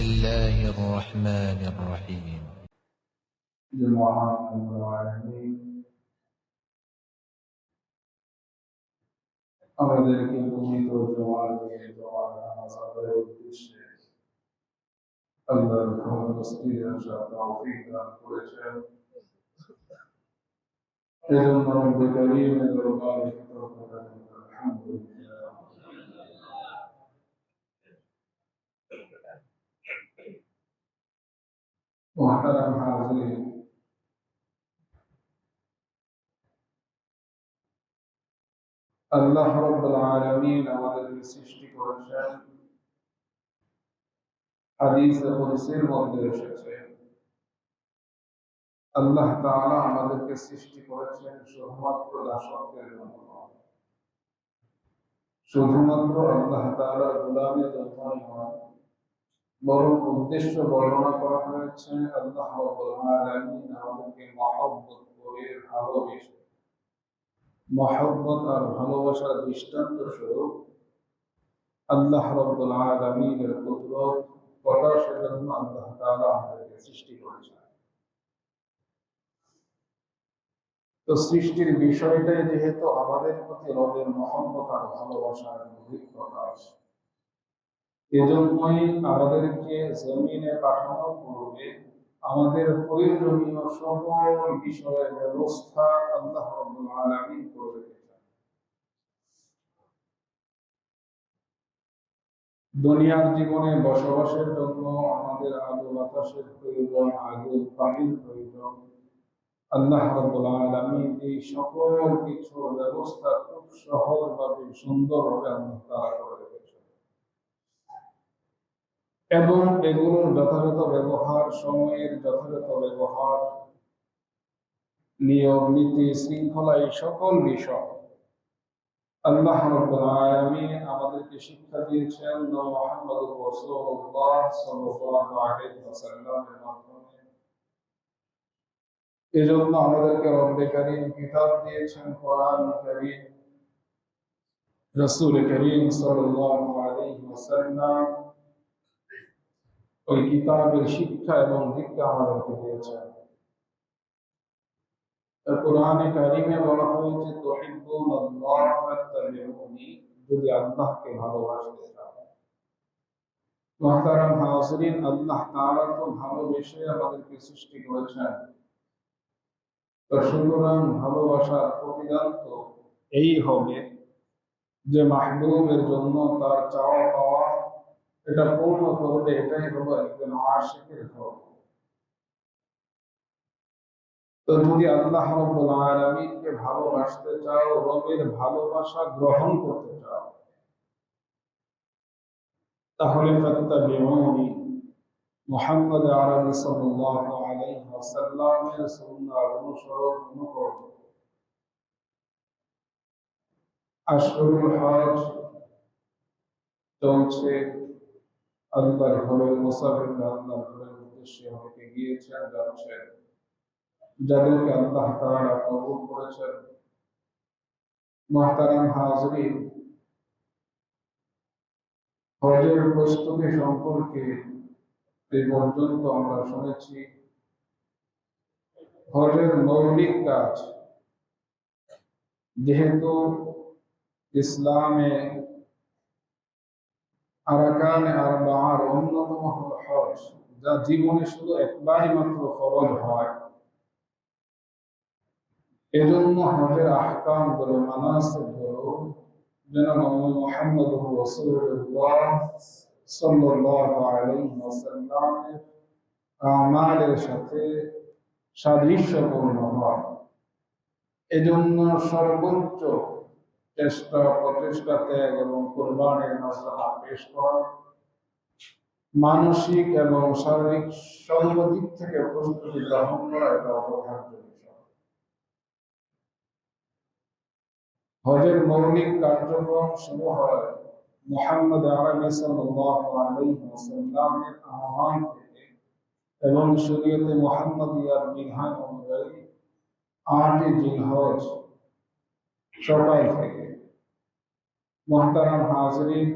الله الرحمن الرحيم جماعة العالمين আমাদেরকে পবিত্র জমাতে নামাজের উদ্দেশ্যে আল্লাহর মসজিদে আসার তৌফিক দান করেছেন। এজন্য রব্বুল কারীমের দরবারে আলহামদুলিল্লাহ। মুহতারাম হাজিরিন, আল্লাহ রাব্বুল আলামিন আমাদেরকে সৃষ্টি করেছেন। হাদিসে কুদসির মধ্যে এসেছে আল্লাহ তাআলা আমাদেরকে সৃষ্টি করেছেন শুধুমাত্র দাসত্বের জন্য, শুধুমাত্র আল্লাহ তাআলার গোলামের জন্য নয়, বরং উদ্দেশ্য বর্ণনা করা হয়েছে আল্লাহ রাব্বুল আলামিন আমাদেরকে মহব্বত করে ভালোবেসে, মহব্বত আর ভালোবাসার দৃষ্টান্ত স্বরূপ আল্লাহ রাব্বুল আলামিনের কুদরত প্রকাশের জন্য আল্লাহ তাআলা আমাদেরকে সৃষ্টি করেছেন। তো সৃষ্টির বিষয়টাই যেহেতু আমাদের প্রতি রবের মহব্বত আর ভালোবাসার বহিঃপ্রকাশ, এজন্যই আমাদেরকে জমিনে পাঠানোর পূর্বে আমাদের প্রয়োজনীয় সকল বিষয়ের ব্যবস্থা আল্লাহ রাব্বুল আলামিন করে রেখেছেন। দুনিয়ার জীবনে বসবাসের জন্য আমাদের আলো বাতাসের প্রয়োজন, আগুন পানির প্রয়োজন। আল্লাহ রাব্বুল আলামিন এই সকল কিছুর ব্যবস্থা খুব সহজভাবে সুন্দরভাবে আল্লাহ তাআলা করে রেখেছেন এবং এগুলোর যথাযথ ব্যবহার, সময়ের যথাযথ ব্যবহার, নিয়ম নীতি শৃঙ্খলা, এই সকল বিষয় আল্লাহ রাব্বুল আলামিন আমাদেরকে শিক্ষা দিয়েছেন মুহাম্মদুর রাসূলুল্লাহ সাল্লাল্লাহু আলাইহি ওয়াসাল্লামের মাধ্যমে। এজন্য আমাদেরকে রব্বে কারীম কিতাব দিয়েছেন, কোরআন কারীম। রাসূল কারীম সাল্লাল্লাহু আলাইহি ওয়াসাল্লাম ওই কিতাবের শিক্ষা এবং দীক্ষা আমাদেরকে দিয়েছেন। কোরআনে কারীমে বলা হয়েছে তুহিব্বুনাল্লাহ ফাত্তাবিউনি, যদি আল্লাহকে ভালোবাসতে চাও। মুহতারাম হাজিরিন, আল্লাহ তাআলা তো ভালোবেসে আমাদেরকে সৃষ্টি করেছেন, তো সুতরাং ভালোবাসার প্রতিদান তো এই হবে যে মাহবুবের জন্য তার চাওয়া পাওয়া এটা পূর্ণ করবে। এটাই হলো একজন আশিকের ধর্ম। তো যদি আল্লাহ রাব্বুল আলামিনকে ভালোবাসতে চাও, রবের ভালোবাসা গ্রহণ করতে চাও, তাহলে ফাত্তাবিউনি, মুহাম্মদ আরবি সাল্লাল্লাহু আলাইহি ওয়াসাল্লামের সুন্নাহ অনুসরণ করো। আশহুরুল হজ চলছে, আল্লাহর ঘরের মুসাফিররা আল্লাহর ঘরের উদ্দেশ্যে অনেকে গিয়েছেন, যাচ্ছেন। যাদেরকে আল্লাহ তাআলা কবুল করেছেন, মুহতারাম হাজিরিন, হজের প্রস্তুতি সম্পর্কে এই পর্যন্ত আমরা শুনেছি হজের মৌলিক কাজ, যেহেতু ইসলামে আরকানে আরবাআর অন্যতম হলো হজ, যা জীবনে শুধু একবারই মাত্র ফরজ হয়। এজন্য হজের আহকাম গুলো, মানাসিক গুলো যেন মুহাম্মদুর রাসূলুল্লাহ সাল্লাল্লাহু আলাইহি ওয়াসাল্লামের আমালের সাথে সাদৃশ্যপূর্ণ হয়। এজন্য সর্বোচ্চ চেষ্টা, প্রচেষ্টা, ত্যাগ এবং কুরবানির মাসলা পেশ করা, মানসিক এবং শারীরিক সর্বদিক থেকে প্রস্তুতি গ্রহণ করা, এটা অপরিহার্য বিষয়। হজের মৌলিক কার্যক্রম শুরু হয় মুহাম্মদ আরবি সাল্লাল্লাহু আলাইহি ওয়াসাল্লামের আহ্বান থেকে এবং শরীয়তে মুহাম্মদিয়ার বিধান অনুযায়ী 8 জিলহজ সকাল থেকে। মুহতারাম হাজিরিন,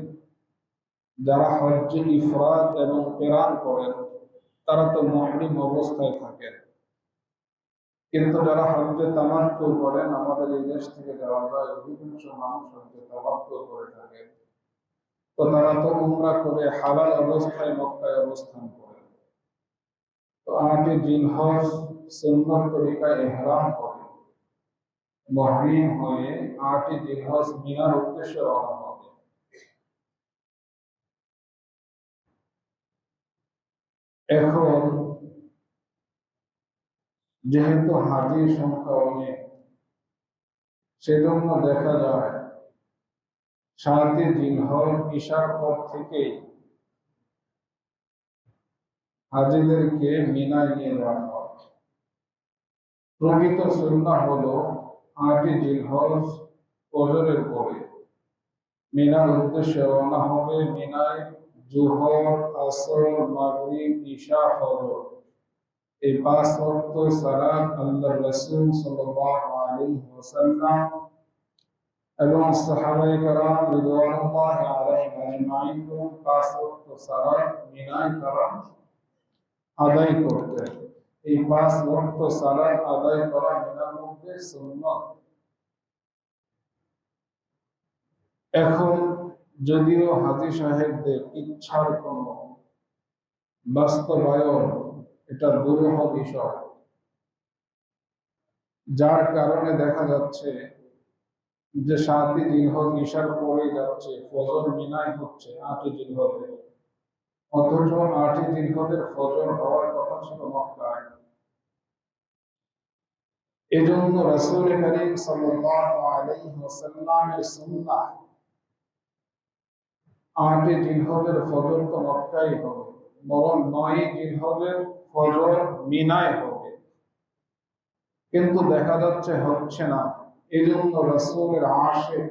যারা হজ্জে ইফরাদ এবং কিরান করেন তারা তো মুহরিম অবস্থায় থাকেন, কিন্তু যারা হজ্জে তামাত্তু করেন, আমাদের এই দেশ থেকে যাওয়া যায় অধিকাংশ মানুষ হজ্জে তামাত্তু করে থাকে, তো তারা তো উমরা করে হালাল অবস্থায় মক্কায় অবস্থান করে। তো আগে জিলহজ সুন্নাত তরিকায় ইহরাম করে মুহরিম হয়ে 8 জিলহজ মিনার উদ্দেশ্যে রওনা হবে। এখন যেহেতু হাজির সংখ্যা অনেক, সেজন্য দেখা যায় 7 জিলহজ ঈশার পর থেকেই হাজিদেরকে মিনায় নিয়ে যাওয়া হয়। প্রকৃত সুন্নাহ হলো 8 জিলহজ ফজরের পরে মিনার উদ্দেশ্যে রওনা হবে। মিনায় জোহর, আসর, মাগরিব, ঈশা, ফজর এই 5 ওয়াক্ত সালাত আল্লাহর রাসূল সাল্লাল্লাহু আলাইহি ওয়াসাল্লাম এবং সাহাবায়ে কেরাম রিদওয়ানুল্লাহি আলাইহিম আজমাইন 5 ওয়াক্ত সালাত মিনায় তারা আদায় করতেন। এই 5 ওয়াক্ত সালাত আদায় করা মিনার মধ্যে সুন্নাত। এখন যদিও হাজী সাহেবদের ইচ্ছার কোনো বাস্তবায়ন এটা দুরূহ বিষয়, যার কারণে দেখা যাচ্ছে যে 7 জিলহজ ঈশার পরে যাচ্ছে, ফজর মিনায় হচ্ছে 8 জিলহজে, অথচ 8 জিলহজের ফজর হওয়ার কথা ছিল মক্কায়। এজন্য রাসূল করিম সাল্লাল্লাহু আলাইহি ওয়াসাল্লামের সুন্নাহ 8 জিলহজের ফজর তো মক্কায় হবে, বরং 9 জিলহজের ফজর মিনায় হবে, কিন্তু দেখা যাচ্ছে হচ্ছে না। এজন্য রাসূলের আশিক,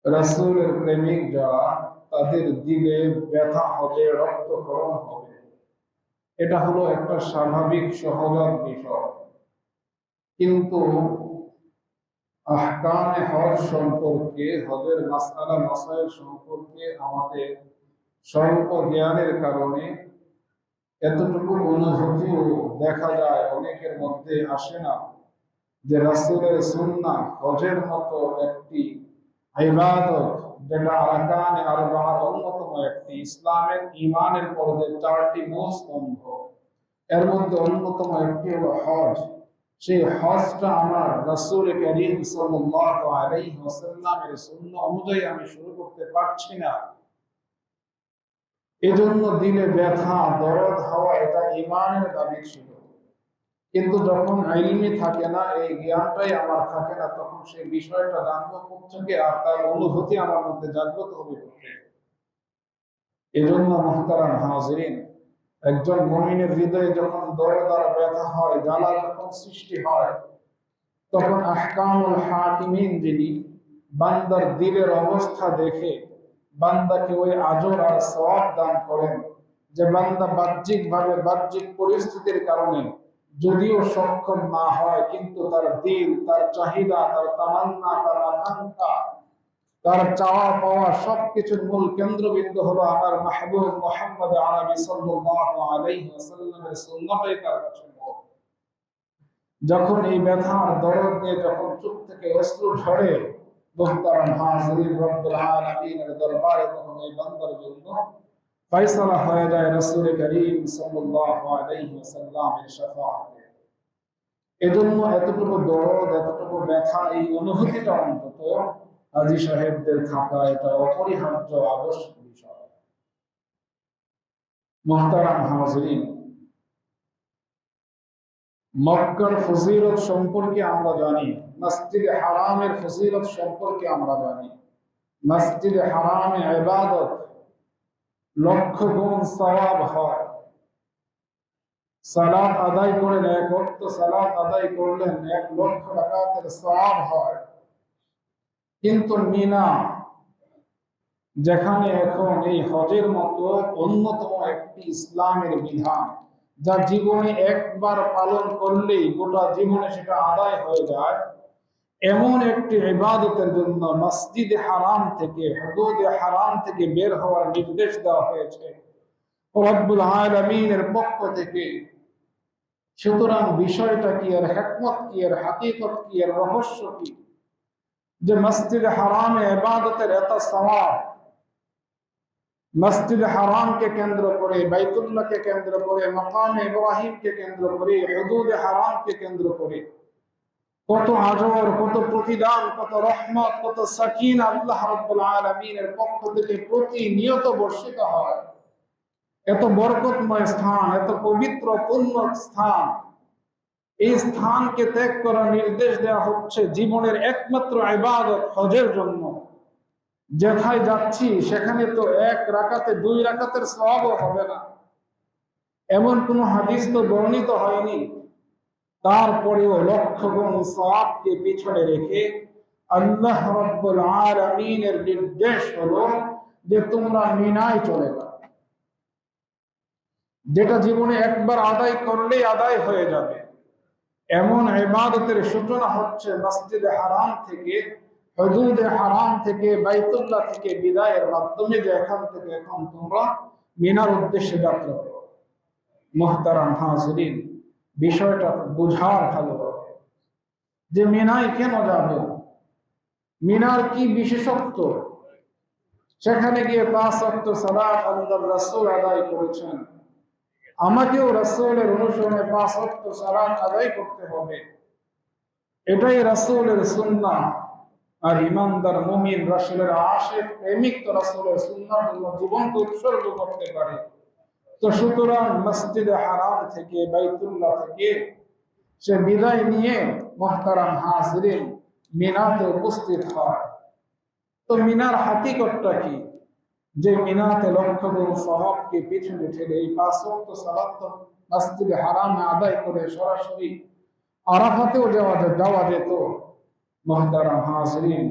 রাসূলের প্রেমিক যারা, তাদের দিলে ব্যথা হবে, রক্তক্ষরণ হবে। এটা হলো একটা স্বাভাবিক সহজাত বিষয়। কিন্তু আহকামে হজ সম্পর্কে, হজের মাসআলা মাসাইল সম্পর্কে আমাদের স্বল্প জ্ঞানের কারণে এতটুকু অনুভূতিও দেখা যায় অনেকের মধ্যে আসে না যে রাসূলের সুন্নাহ হজের মতো একটি ইবাদত, যেটা আরকানে আরবা'র অন্যতম একটি, ইসলামের ঈমানের পর্বে 4টি মূল স্তম্ভ, এর মধ্যে অন্যতম একটি হলো হজ। সেই হজটা আমার রাসূল করিম সাল্লাল্লাহু আলাইহি ওয়াসাল্লামের সুন্নাহ অনুযায়ী আমি শুরু করতে পারছি না। এজন্য দিলে ব্যথা, দরদ হওয়া এটা ঈমানের দাবি ছিল। কিন্তু যখন ইলমি থাকে না, এই জ্ঞানটাই আমার থাকে না, তখন সেই বিষয়টা জানবো কোত্থেকে, আর তার অনুভূতি আমার মধ্যে জাগ্রত হবে কোত্থেকে? এজন্য মুহতারাম হাজিরিন, একজন মুমিনের হৃদয়ে যখন দরদ আর ব্যথা হয়, জ্বালা যখন সৃষ্টি হয়, তখন আহকামুল হাকিমিন যিনি বান্দার দিলের অবস্থা দেখে বান্দাকে ওই আজর আর সওয়াব দান করেন, যে বান্দা বাহ্যিকভাবে বাহ্যিক পরিস্থিতির কারণে যদিও সক্ষম না হয়, কিন্তু তার দিল, তার চাহিদা, তার তামান্না, তার আকাঙ্ক্ষা, তার চাওয়া পাওয়া সবকিছুর মূল কেন্দ্রবিন্দু হলো আমার মাহবুব মুহাম্মদ আরবি সাল্লাল্লাহু আলাইহি ওয়াসাল্লামের সুন্নাহটাই তার কাছে বড়। যখন এই ব্যথার দরদ নিয়ে যখন চোখ থেকে অশ্রু ঝরে, মুহতারাম হাজিরিন, রব্বুল আলামিনের দরবারে তখন এই বান্দার জন্য ফয়সালা হয়ে যায় রাসূল করিম সাল্লাল্লাহু আলাইহি ওয়াসাল্লামের শাফাআতে। এজন্য এতটুকু দরদ, এতটুকু ব্যথা, এই অনুভূতিটা অন্তত হাজী সাহেবদের থাকা এটা অপরিহার্য, আবশ্যক বিষয়। মুহতারাম হাজিরিন, মক্কার ফজিলত সম্পর্কে আমরা জানি, মসজিদে হারামের ফজিলত সম্পর্কে আমরা জানি। মসজিদে হারামে ইবাদত লক্ষ গুণ সওয়াব হয়। সালাত আদায় করেন, 1 ওয়াক্ত সালাত আদায় করলেন 1 লক্ষ রাকাতের সওয়াব হয়। কিন্তু মিনা, যেখানে এখন এই হজের মতো অন্যতম একটি ইসলামের বিধান, যা জীবনে একবার পালন করলেই গোটা জীবনে সেটা আদায় হয়ে যায়, এমন একটি ইবাদতের জন্য মসজিদে হারাম থেকে, হুদুদে হারাম থেকে বের হওয়ার নির্দেশ দেওয়া হয়েছে রব্বুল আলামিনের পক্ষ থেকে। সুতরাং বিষয়টা কি, এর হিকমত কি, এর হাকিকত কি, এর রহস্য কি যে মসজিদে হারামে ইবাদতের এত সওয়াব, মসজিদ হারামকে কেন্দ্র করে, বাইতুল্লাহকে কেন্দ্র করে, মাকামে ইব্রাহিমকে কেন্দ্র করে, হুদুদে হারামকে কেন্দ্র করে কত আজর, কত প্রতিদান, কত রহমত, কত সাকিনা আল্লাহ রাব্বুল আলামিনের পক্ষ থেকে প্রতিনিয়ত বর্ষিত হয়। এত বরকতময় স্থান, এত পবিত্র পুণ্য স্থান, এই স্থানকে ত্যাগ করার নির্দেশ দেওয়া হচ্ছে জীবনের একমাত্র ইবাদত হজের জন্য। যেথায় যাচ্ছি সেখানে তো এক রাকাতে 2 রাকাতের সওয়াবও হবে না, এমন কোন হাদিস তো বর্ণিত হয়নি। তারপরেও লক্ষ গুণ সওয়াবকে পিছনে রেখে আল্লাহ রাব্বুল আলামিনের নির্দেশ হলো যে তোমরা মিনায় চলে যাও, যেটা জীবনে একবার আদায় করলেই আদায় হয়ে যাবে। এমন ইবাদতের সূচনা হচ্ছে মসজিদে হারাম থেকে, হুদুদে হারাম থেকে, বাইতুল্লাহ থেকে বিদায়ের মাধ্যমে, যে এখান থেকে এখন তোমরা মিনার উদ্দেশ্যে যাত্রা করো। মুহতারাম হাজিরিন, বিষয়টা বুঝার ভালো যে মিনায় কেন যাব, মিনার কি বিশেষত্ব। সেখানে গিয়ে 5 ওয়াক্ত সালাত আল্লাহর রাসূল আদায় করেছেন, আমাকেও রাসূলের অনুসরণে 5 ওয়াক্ত সালাত আদায় করতে হবে। এটাই রাসূলের সুন্নাহ। আর ইমানদার মুমিন, রাসূলের আশিক, প্রেমিক তো রাসূলের সুন্নাহর জন্য জীবনকে উৎসর্গ করতে পারে। তো সুতরাং মসজিদে হারাম থেকে, বাইতুল্লাহ থেকে সে বিদায় নিয়ে মুহতারাম হাজিরিন মিনাতে উপস্থিত হয়। তো মিনার হাকিকতটা কি, যে মিনাতে লক্ষ গুণ সওয়াবকে পিছনে ঠেলে এই 5 ওয়াক্ত সালাত তো মসজিদে হারামে আদায় করে সরাসরি আরাফাতেও যাওয়া যেত মুহতারাম হাজিরিন,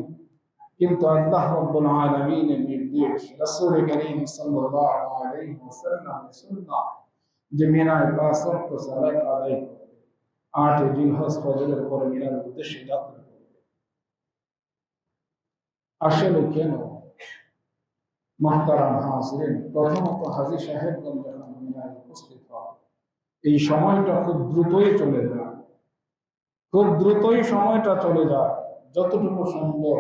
কিন্তু আল্লাহ রাব্বুল আলামিনের নির্দেশ, রাসূল করিম সাল্লাল্লাহু আলাইহি ওয়াসাল্লামের সুন্নাহ যে মিনায় 5 ওয়াক্ত সালাত আদায় করে 8 জিলহজ ফজরের পর মিনার উদ্দেশ্যে যাত্রা করবে। আসলে কেন মুহতারাম হাজিরিন, প্রথমত হাজী সাহেবগণ যখন মিনায় উপস্থিত হয় এই সময়টা খুব দ্রুতই চলে যায়, খুব দ্রুতই সময়টা চলে যায়। যতটুকু সম্ভব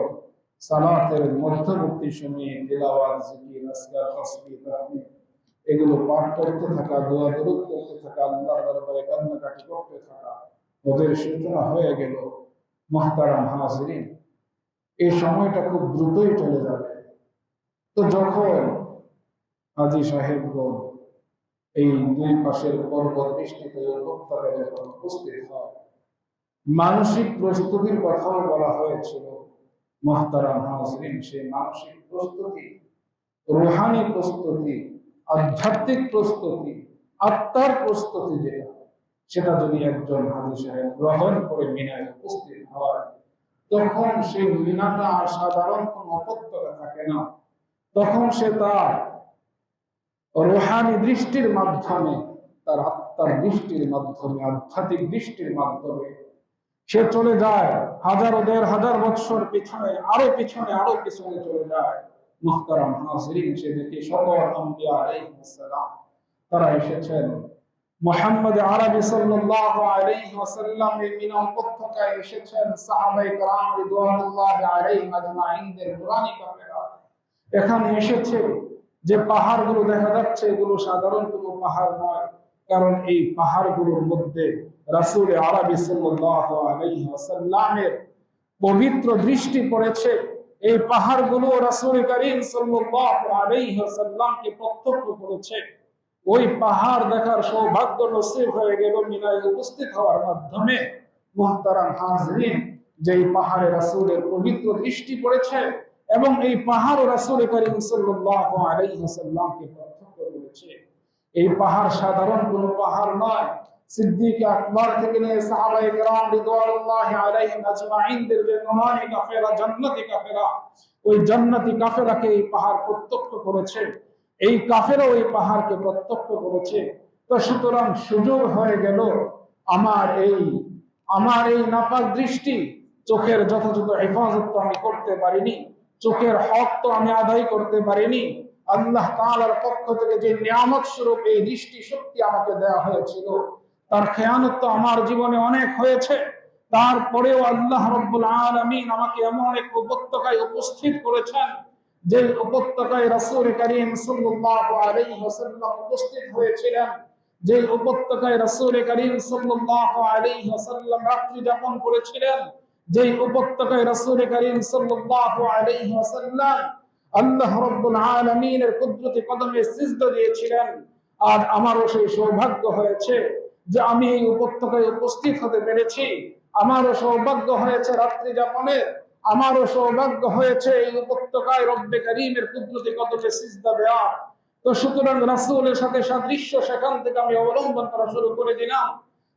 সালাতের মধ্যবর্তী সময়ে তিলাওয়াত, জিকির, আজকার, তাসবিহ, তাহমিদ এগুলো পাঠ করতে থাকা, দোয়া দরুদ করতে থাকা, আল্লাহর দরবারে কান্নাকাটি করতে থাকা। ওদের সূচনা হয়ে গেল মুহতারাম হাজিরিন, এই সময়টা খুব দ্রুতই চলে যাবে। তো যখন হাজী সাহেবগণ এই 2 পাশের পর্বত বেষ্টিত উপত্যকায় যখন উপস্থিত হয়, মানসিক প্রস্তুতির কথাও বলা হয়েছিল মুহতারাম হাজিরিন। সেই মানসিক প্রস্তুতি, রুহানি প্রস্তুতি, আধ্যাত্মিক প্রস্তুতি, আত্মার প্রস্তুতি যেটা, সেটা যদি একজন হাজী সাহেব গ্রহণ করে মিনায় উপস্থিত হয়, তখন সেই মিনাটা আর সাধারণ কোনো উপত্যকা থাকে না। তখন সে তার রুহানি দৃষ্টির মাধ্যমে, তার আত্মার দৃষ্টির মাধ্যমে, আধ্যাত্মিক দৃষ্টির মাধ্যমে সে চলে যায় 1000-1500 বৎসর পিছনে, আরো পিছনে, আরো পিছনে চলে যায়। মুহতারাম হাজিরিন, সে দেখে সকল আম্বিয়া আলাইহিস সালাম তারা এসেছেন। মুহাম্মদ আরবি সাল্লাল্লাহু আলাইহি ওয়াসাল্লাম এই মিনা উপত্যকায় এসেছেন। সাহাবায়ে কেরাম রিদওয়ানুল্লাহি আলাইহিম আজমাইনদের নুরানি কাফেলা এখানে এসেছে। যে পাহাড়গুলো দেখা যাচ্ছে এগুলো সাধারণ কোনো পাহাড় নয়, কারণ এই পাহাড়গুলোর মধ্যে রাসূল আরবি সাল্লাল্লাহু আলাইহি ওয়াসাল্লামের পবিত্র দৃষ্টি পড়েছে। এই পাহাড়গুলো রাসূল করিম সাল্লাল্লাহু আলাইহি ওয়াসাল্লামকে প্রত্যক্ষ করেছে। ওই পাহাড় দেখার সৌভাগ্য নসিব হয়ে গেল মিনায় উপস্থিত হওয়ার মাধ্যমে। মুহতারাম হাজিরিন, যেই পাহাড়ে রাসূলের পবিত্র দৃষ্টি পড়েছে এবং এই পাহাড় রাসূল করিম সাল্লাল্লাহু আলাইহি ওয়াসাল্লামকে প্রত্যক্ষ করেছে, এই পাহাড় সাধারণ কোনো পাহাড় নয়। সিদ্দিক আকবর থেকে নিয়ে সাহাবায়ে কেরাম রিদওয়ানুল্লাহি আলাইহিম আজমাইনদের যে নুরানি কাফেলা, জান্নাতি কাফেলা, ওই জান্নাতি কাফেলাকে এই পাহাড় প্রত্যক্ষ করেছে, এই কাফেরা ওই পাহাড়কে প্রত্যক্ষ করেছে। তো সুতরাং সুযোগ হয়ে গেল আমার এই নাপাক দৃষ্টি চোখের যথাযথ হেফাজত তো আমি করতে পারিনি, চোখের হক তো আমি আদায় করতে পারিনি। আল্লাহ তাআলার পক্ষ থেকে যে নিয়ামত স্বরূপ এই দৃষ্টি শক্তি আমাকে দেওয়া হয়েছিল, তার খেয়ানত তো আমার জীবনে অনেক হয়েছে। তারপরেও আল্লাহ রাব্বুল আলামিন আমাকে এমন এক উপত্যকায় উপস্থিত করেছেন, যে উপত্যকায় রাসূল করিম সাল্লাল্লাহু আলাইহি ওয়াসাল্লাম উপস্থিত হয়েছিলেন, যে উপত্যকায় রাসূল করিম সাল্লাল্লাহু আলাইহি ওয়াসাল্লাম রাত্রি যাপন করেছিলেন, যে উপত্যকায় রাসূল করিম সাল্লাল্লাহু আলাইহি ওয়াসাল্লাম আল্লাহ রাব্বুল আলামিনের কুদরতি কদমে সিজদা দিয়েছিলেন। আর আমারও সেই সৌভাগ্য হয়েছে যে আমি এই উপত্যকায় উপস্থিত হতে পেরেছি। আমারও সৌভাগ্য হয়েছে রাত্রি যাপনের, আমারও সৌভাগ্য হয়েছে এই উপত্যকায় রব্বে করিমের কুদরতি কদমে সিজদা দেওয়ার। তো সুতরাং রাসূলের সাথে সাদৃশ্য সেখান থেকে আমি অবলম্বন করা শুরু করে দিলাম।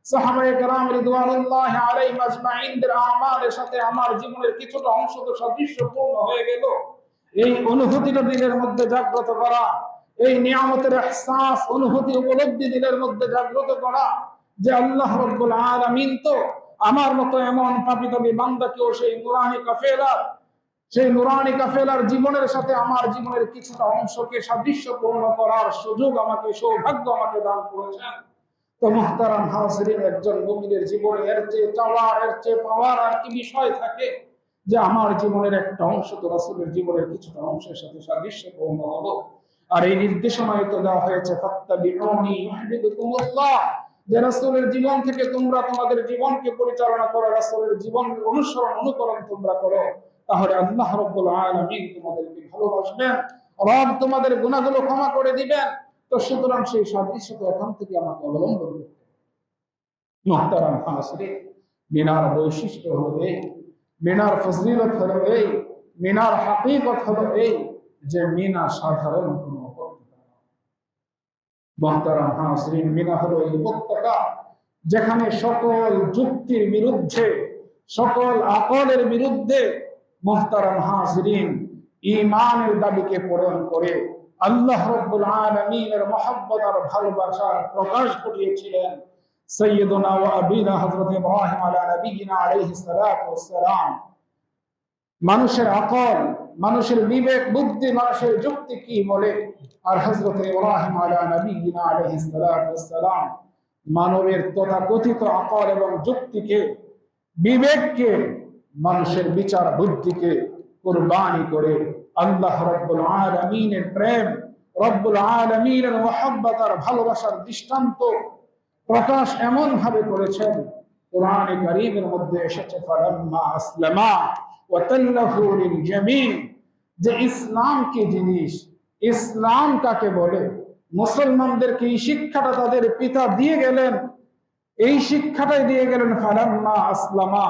সাহাবায়ে কেরাম রিদওয়ানুল্লাহি আলাইহিম আজমাইনদের আমালের সাথে আমার জীবনের কিছুটা অংশ তো সাদৃশ্যপূর্ণ হয়ে গেল। এই অনুভূতিটা দিলের মধ্যে জাগ্রত করা, এই নিয়ামতের ইহসাস অনুভূতি উপলব্ধি দিলের মধ্যে জাগ্রত করা, যে আল্লাহ রাব্বুল আলামিন তো আমার মতো এমন পাপী বান্দাকেও সেই নুরানি কাফেলার জীবনের সাথে আমার জীবনের কিছুটা অংশকে সাদৃশ্যপূর্ণ করার সুযোগ আমাকে, সৌভাগ্য আমাকে দান করেছেন। তো মুহতারাম হাজিরিন, একজন মুমিনের জীবনে এর চেয়ে চাওয়ার, এর চেয়ে পাওয়ার আর কি বিষয় থাকে, যে আমার জীবনের একটা অংশ তো রাসূলের জীবনের কিছুটা অংশের সাথে সাদৃশ্যপূর্ণ হলো। আর এই নির্দেশনায় তো দেওয়া হয়েছে ফাত্তাবিউনি ইউহিব্বুকুমুল্লাহ, যে রাসূলের জীবন থেকে তোমরা তোমাদের জীবনকে পরিচালনা করো, রাসূলের জীবন অনুসরণ অনুকরণ তোমরা করো, তাহলে আল্লাহ রাব্বুল আলামিন তোমাদেরকে ভালোবাসবেন, রব তোমাদের গুনাহগুলো ক্ষমা করে দিবেন। তো সুতরাং সেই সাদৃশ্য তো এখান থেকে আমাকে অবলম্বন করতে হবে। মুহতারাম হাজিরিন, মিনার বৈশিষ্ট্য হলো এই, মিনার ফজিলত হলো এই, মিনার হাকিকত হলো এই, যে মিনা সাধারণ কোনো উপত্যকা নয়। মুহতারাম হাজিরিন, মিনা হলো এই উপত্যকা যেখানে সকল যুক্তির বিরুদ্ধে, সকল আকলের বিরুদ্ধে মুহতারাম হাজিরিন ঈমানের দাবিকে পূরণ করে আল্লাহ রাব্বুল আলামিনের মহব্বত আর ভালোবাসার প্রকাশ ঘটিয়েছিলেন সাইয়্যিদুনা ওয়া আবিনা হযরত ইব্রাহিম আলা নবিয়িনা আলাইহিস সালাতু ওয়াস সালাম। মানুষের আকল, মানুষের বিবেক বুদ্ধি, মানুষের যুক্তি কি বলে, আর হযরত ইব্রাহিম আলা নবিয়িনা আলাইহিস সালাতু ওয়াস সালাম মানবের তথাকথিত আকল এবং যুক্তিকে, বিবেককে, মানুষের বিচার বুদ্ধিকে কুরবানি করে আল্লাহ রাব্বুল আলামিনের প্রেম, রব্বুল আলামিনের মহব্বত আর ভালোবাসার দৃষ্টান্ত প্রকাশ এমন ভাবে করেছেন, কোরআনে কারীমের মধ্যে এসেছে ফালাম্মা আসলামা ওয়া তাল্লাহু লিল জামিন, যে ইসলাম কি জিনিস, ইসলাম কাকে বলে, মুসলমানদেরকে এই শিক্ষাটা তাদের পিতা দিয়ে গেলেন, এই শিক্ষাটাই দিয়ে গেলেন ফালাম্মা আসলামা,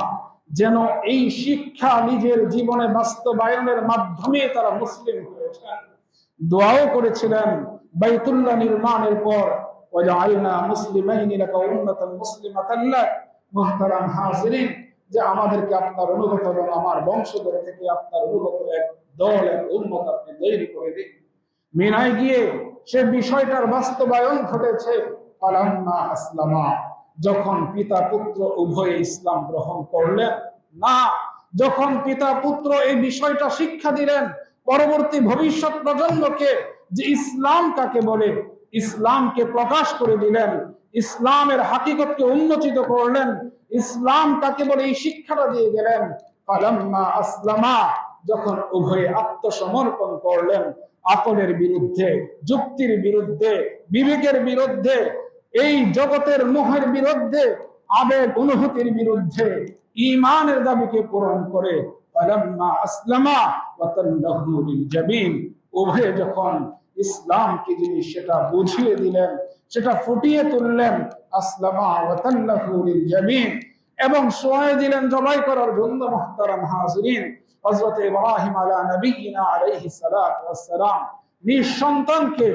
যেন এই শিক্ষা নিজের জীবনে বাস্তবায়নের মাধ্যমে তারা মুসলিম হয়েছেন। দোয়াও করেছিলেন বাইতুল্লাহ নির্মাণের পর, ওয়াজআলনা মুসলিমাইনি লাকা উম্মাতান মুসলিমাতান লাক। মুহতারাম হাজিরিন, যে আমাদেরকে আপনার অনুগত এবং আমার বংশধর থেকে আপনার অনুগত এক দল, এক উম্মত আপনি তৈরি করে দিন। মিনায় গিয়ে সে বিষয়টার বাস্তবায়ন ঘটেছে। ফালাম্মা আসলামা, যখন পিতা পুত্র উভয়ে ইসলাম গ্রহণ করলেন, না, যখন পিতা পুত্র এই বিষয়টা শিক্ষা দিলেন পরবর্তী ভবিষ্যৎ প্রজন্মকে, যে ইসলাম কাকে বলে, ইসলামকে প্রকাশ করে দিলেন, ইসলামের হাকিকতকে উন্মোচিত করলেন, ইসলাম কাকে বলে এই শিক্ষাটা দিয়ে গেলেন। ফালাম্মা আসলামা, যখন উভয়ে আত্মসমর্পণ করলেন আকলের বিরুদ্ধে, যুক্তির বিরুদ্ধে, বিবেকের বিরুদ্ধে, এই জগতের মোহের বিরুদ্ধে, আবেগ অনুভূতির বিরুদ্ধে, ঈমানের দাবিকে পূরণ করে ফালাম্মা আসলামা ওয়া তাল্লাহু লিল জাবিন, উভয়ে যখন ইসলাম কি জিনিস সেটা বুঝিয়ে দিলেন, সেটা ফুটিয়ে তুললেন, আসলামা ওয়া তাল্লাহু লিল জাবিন, এবং শোয়ায় দিলেন জবাই করার জন্য। মুহতারাম হাজিরিন, হযরত ইব্রাহিম আলা নবিয়িনা আলাইহিস সালাতু ওয়াস সালাম নিঃসন্তানকে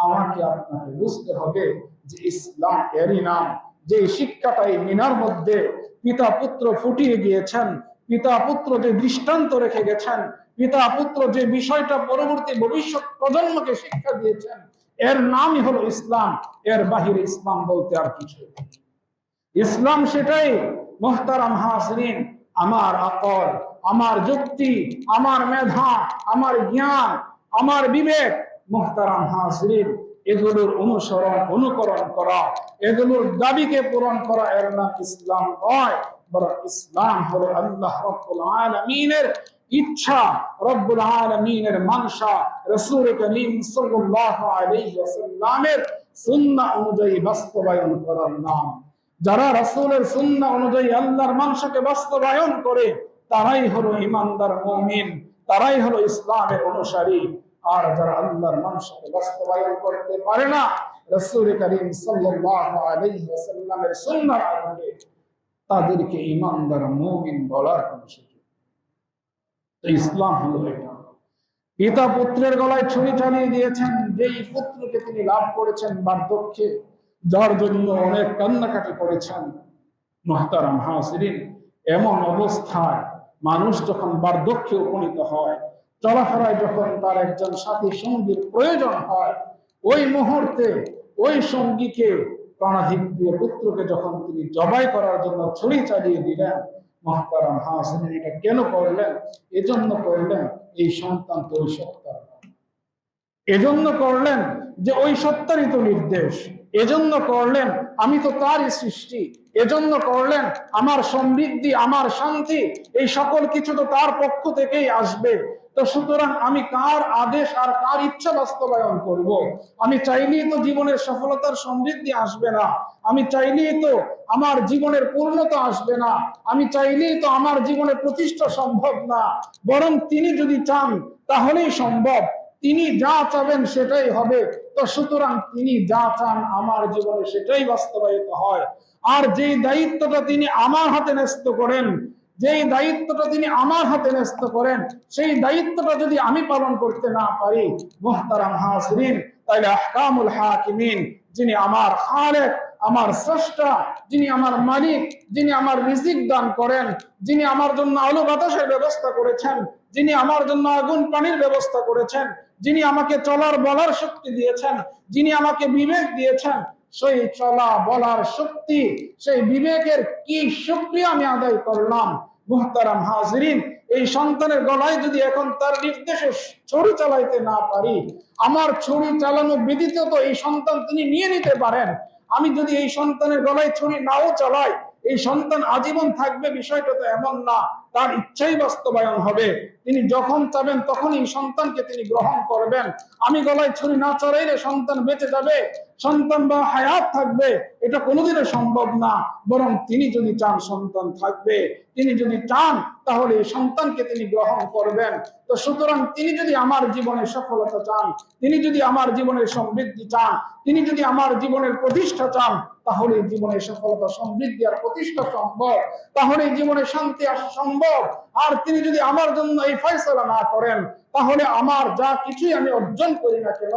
আমাকে আপনাকে বুঝতে হবে যে ইসলাম এরই নাম, যে শিক্ষাটাই মিনার মধ্যে পিতা পুত্র ফুটিয়ে গিয়েছেন, পিতা পুত্র যে দৃষ্টান্ত রেখে গেছেন, পিতা পুত্র যে বিষয়টা পরবর্তী ভবিষ্যৎ প্রজন্মকে শিক্ষা দিয়েছেন, এর নামই হলো ইসলাম। এর বাহিরে ইসলাম বলতে আর কিছু, ইসলাম সেটাই। মুহতারাম হাজিরিন, আমার আকল, আমার যুক্তি, আমার মেধা, আমার জ্ঞান, আমার বিবেক, মুহতারাম হাজরিন, এগুলোর অনুকরণ করা, এগুলোর দাবিকে পূরণ করা এর নাম ইসলাম নয়, বরং ইসলাম হলো আল্লাহ রাব্বুল আলামিনের ইচ্ছা, রব্বুল আলামিনের মানসা, রাসূল করিম সাল্লাল্লাহু আলাইহি ওয়াসাল্লামের সুন্নাহ অনুযায়ী বাস্তবায়ন করার নাম। যারা রাসূলের সুন্নাহ অনুযায়ী আল্লাহর মানসাকে বাস্তবায়ন করে তারাই হলো ঈমানদার মুমিন, তারাই হলো ইসলামের অনুসারী। আর যারা আল্লাহর মানসাকে বাস্তবায়ন করতে পারে না, রাসূল করিম সাল্লাল্লাহু আলাইহি ওয়াসাল্লামের সুন্নাহর আলোকে তাদেরকে ঈমানদার মুমিন বলার কোনো সুযোগ নেই। ইসলাম হলো এটা। পিতা পুত্রের গলায় ছুরি চালিয়ে দিয়েছেন, যেই পুত্রকে তিনি লাভ করেছেন বার্ধক্যে, যার জন্য অনেক কান্নাকাটি করেছেন। মুহতারাম হাজিরিন, এমন অবস্থায় মানুষ যখন বার্ধক্যে উপনীত হয়, চলাফেরায় যখন তার একজন সাথী সঙ্গীর প্রয়োজন হয়, ওই মুহূর্তে ওই সঙ্গীকে প্রাণাধিক প্রিয় পুত্রকে যখন তিনি জবাই করার জন্য ছুরি চালিয়ে দিলেন, মুহতারাম হাজিরিন, এটা কেন করলেন? এজন্য করলেন এই সন্তান তো ওই সত্তা, এজন্য করলেন যে ওই সত্তারই তো নির্দেশ, এজন্য করলেন আমি তো তারই সৃষ্টি, এজন্য করলেন আমার সমৃদ্ধি, আমার শান্তি, এই সকল কিছু তো তার পক্ষ থেকেই আসবে। তো সুতরাং আমি কার আদেশ আর কার ইচ্ছা বাস্তবায়ন করব? আমি চাইলেই তো জীবনের সফলতার সমৃদ্ধি আসবে না, আমি চাইলেই তো আমার জীবনের পূর্ণতা আসবে না, আমি চাইলেই তো আমার জীবনে প্রতিষ্ঠা সম্ভব না, বরং তিনি যদি চান তাহলেই সম্ভব। তিনি যা চাবেন সেটাই হবে। তো সুতরাং তিনি যা চান আমার জীবনে সেটাই বাস্তবায়িত হয়। আর যেই দায়িত্বটা তিনি আমার হাতে ন্যস্ত করেন, যেই দায়িত্বটা তিনি আমার হাতে ন্যস্ত করেন, সেই দায়িত্বটা যদি আমি পালন করতে না পারি, মুহতারাম হাজিরিন, তাহলে আহকামুল হাকিমিন, যিনি আমার খালেক, আমার স্রষ্টা, যিনি আমার মালিক, যিনি আমার রিজিক দান করেন, যিনি আমার জন্য আলো বাতাসের ব্যবস্থা করেছেন, যিনি আমার জন্য আগুন পানির ব্যবস্থা করেছেন, যিনি আমাকে চলার বলার শক্তি দিয়েছেন, যিনি আমাকে বিবেক দিয়েছেন, সেই চলা বলার শক্তি, সেই বিবেকের কি শুকরিয়া আমি আদায় করলাম। মুহতারাম হাজিরিন, এই সন্তানের গলায় যদি এখন তার নির্দেশে ছুরি চালাইতে না পারি, আমার ছুরি চালানো ব্যতীত তো এই সন্তান তিনি নিয়ে নিতে পারেন। আমি যদি এই সন্তানের গলায় ছুরি নাও চালাই, এই সন্তান আজীবন থাকবে বিষয়টা তো এমন না, তার ইচ্ছাই বাস্তবায়ন হবে। তিনি যখন চাবেন তখন এই সন্তানকে তিনি গ্রহণ করবেন। আমি গলায় ছুরি না চড়াইলে সন্তান বেঁচে যাবে, সন্তান বা হায়াত থাকবে, এটা কোনোদিনও সম্ভব না। বরং তিনি যদি চান সন্তান থাকবে, তিনি যদি চান তাহলে এই সন্তানকে তিনি গ্রহণ করবেন। তো সুতরাং তিনি যদি আমার জীবনে সফলতা চান, তিনি যদি আমার জীবনের সমৃদ্ধি চান, তিনি যদি আমার জীবনের প্রতিষ্ঠা চান, তাহলে জীবনের সফলতা, সমৃদ্ধি আর প্রতিষ্ঠা সম্ভব, তাহলে জীবনে শান্তি আসা সম্ভব। আর তিনি যদি আমার জন্য এই ফয়সালা না করেন, তাহলে আমার যা কিছুই আমি অর্জন করি না কেন,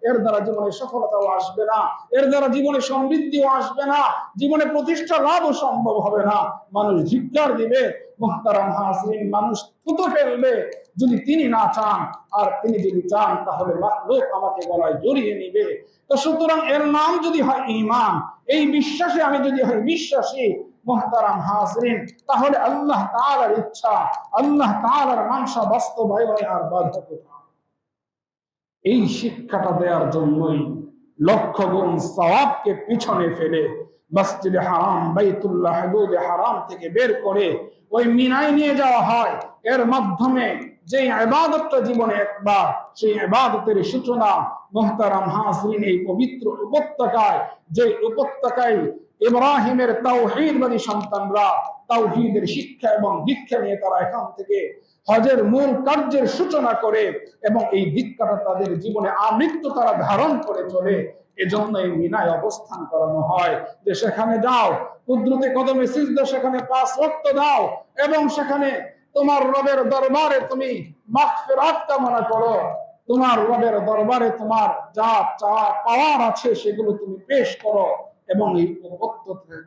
এর দ্বারা জীবনে সফলতাও আসবে না, এর দ্বারা জীবনে সমৃদ্ধিও আসবে না, জীবনে প্রতিষ্ঠা লাভও সম্ভব হবে না। মানুষ ধিক্কার দিবে, মুহতারাম হাজিরিন, মানুষ থুতো ফেলবে যদি তিনি না চান। আর তিনি যদি চান তাহলে লোক আমাকে গলায় জড়িয়ে নিবে। তো সুতরাং এর নাম যদি হয় ঈমান, এই বিশ্বাসে আমি যদি হই বিশ্বাসী, মুহতারাম হাজিরিন, তাহলে আল্লাহ তাআলার ইচ্ছা, আল্লাহ তাআলার মানসা বাস্তবায়নে আর বাধা কোথায়? এই শিক্ষাটা দেওয়ার জন্যই লক্ষ গুণ সওয়াবকে পিছনে ফেলে মসজিদে হারাম, বাইতুল্লাহ, হুদুদে হারাম থেকে বের করে ওই মিনায় নিয়ে যাওয়া হয়। এর মাধ্যমে যে ইবাদতটা জীবনে একবার, সেই ইবাদতের সূচনা মুহতারাম হাজিরিন এই পবিত্র উপত্যকায়, যে উপত্যকায় ইব্রাহিমের তাওহীদবাদী সন্তানরা তাওহীদের শিক্ষা এবং দীক্ষা নিয়ে তারা এখান থেকে হজের মূল কার্যের সূচনা করে এবং এই দীক্ষাটা তাদের জীবনে আমৃত্যু তারা ধারণ করে চলে। এজন্য এই মিনায় অবস্থান করানো হয় যে সেখানে যাও, কুদরতে কদমে সিজদা, সেখানে 5 ওয়াক্ত দাও এবং সেখানে তোমার রবের দরবারে তুমি মাগফিরাত কামনা করো, তোমার রবের দরবারে তোমার যা চাওয়া পাওয়ার আছে সেগুলো তুমি পেশ করো এবং